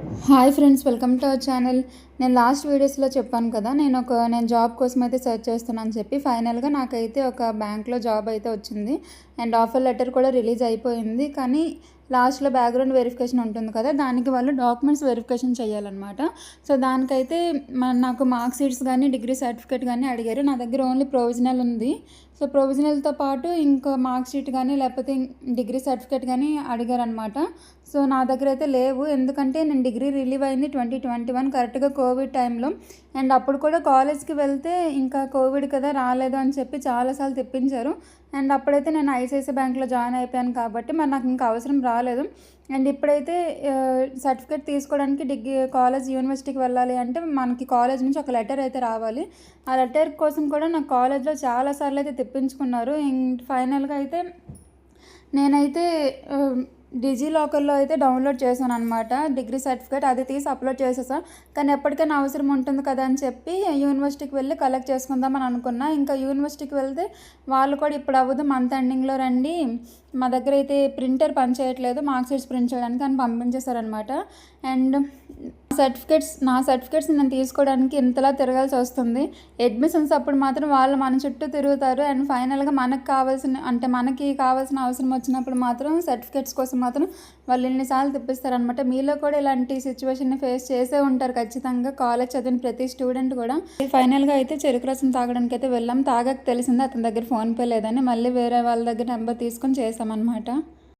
Hi friends, welcome to our channel. నేను last వీడియోస్లో చెప్పాను కదా, నేను జాబ్ కోసం అయితే సెర్చ్ చేస్తున్నాను చెప్పి ఫైనల్గా నాకైతే ఒక బ్యాంక్లో జాబ్ అయితే వచ్చింది. అండ్ ఆఫర్ లెటర్ కూడా రిలీజ్ అయిపోయింది. కానీ లాస్ట్లో బ్యాక్గ్రౌండ్ వెరిఫికేషన్ ఉంటుంది కదా, దానికి వాళ్ళు డాక్యుమెంట్స్ వెరిఫికేషన్ చేయాలన్నమాట. సో దానికైతే నాకు మార్క్ షీట్స్ కానీ డిగ్రీ సర్టిఫికేట్ కానీ అడిగారు. నా దగ్గర ఓన్లీ ప్రొవిజనల్ ఉంది. సో ప్రొవిజనల్తో పాటు ఇంకా మార్క్ షీట్ కానీ లేకపోతే డిగ్రీ సర్టిఫికేట్ కానీ అడిగారు అనమాట. సో నా దగ్గర అయితే లేవు, ఎందుకంటే నేను డిగ్రీ రిలీవ్ అయింది 2021 కరెక్ట్గా కోవిడ్ టైంలో. అండ్ అప్పుడు కూడా కాలేజ్కి వెళ్తే ఇంకా కోవిడ్ కదా రాలేదు అని చెప్పి చాలాసార్లు తెప్పించారు. అండ్ అప్పుడైతే నేను ఐసిఐసిఐ బ్యాంక్లో జాయిన్ అయిపోయాను కాబట్టి మరి నాకు ఇంకా అవసరం రాలేదు. అండ్ ఇప్పుడైతే సర్టిఫికేట్ తీసుకోవడానికి కాలేజ్ యూనివర్సిటీకి వెళ్ళాలి అంటే మనకి కాలేజ్ నుంచి ఒక లెటర్ అయితే రావాలి. ఆ లెటర్ కోసం కూడా నాకు కాలేజ్లో చాలాసార్లు అయితే తెప్పించుకున్నారు. అండ్ ఫైనల్గా అయితే నేనైతే డిజిలాకర్లో అయితే డౌన్లోడ్ చేశాను అనమాట డిగ్రీ సర్టిఫికేట్. అది తీసి అప్లోడ్ చేసేసాను. కానీ ఎప్పటికైనా అవసరం ఉంటుంది కదా అని చెప్పి యూనివర్సిటీకి వెళ్ళి కలెక్ట్ చేసుకుందామని అనుకున్నా. ఇంకా యూనివర్సిటీకి వెళ్తే వాళ్ళు కూడా ఇప్పుడు అవ్వదు, మంత్ ఎండింగ్లో రండి, మా దగ్గర అయితే ప్రింటర్ పనిచేయట్లేదు మార్క్ షీట్స్ ప్రింట్ చేయడానికి అని పంపించేశారనమాట. అండ్ నా సర్టిఫికేట్స్ నేను తీసుకోవడానికి ఇంతలా తిరగాల్సి వస్తుంది. అడ్మిషన్స్ అప్పుడు మాత్రం వాళ్ళు మన చుట్టూ తిరుగుతారు. అండ్ ఫైనల్గా మనకి కావాల్సిన అవసరం వచ్చినప్పుడు మాత్రం సర్టిఫికేట్స్ కోసం మాత్రం వాళ్ళు ఎన్నిసార్లు తిప్పిస్తారనమాట. మీలో కూడా ఇలాంటి సిచ్యువేషన్ని ఫేస్ చేసే ఉంటారు ఖచ్చితంగా, కాలేజ్ చదివిన ప్రతి స్టూడెంట్ కూడా. ఫైనల్గా అయితే చెరుకు రసం తాగడానికి అయితే వెళ్ళాం. తాగక తెలిసింది అతని దగ్గర ఫోన్పే లేదని, మళ్ళీ వేరే వాళ్ళ దగ్గర నెంబర్ తీసుకొని చేసామన్నమాట.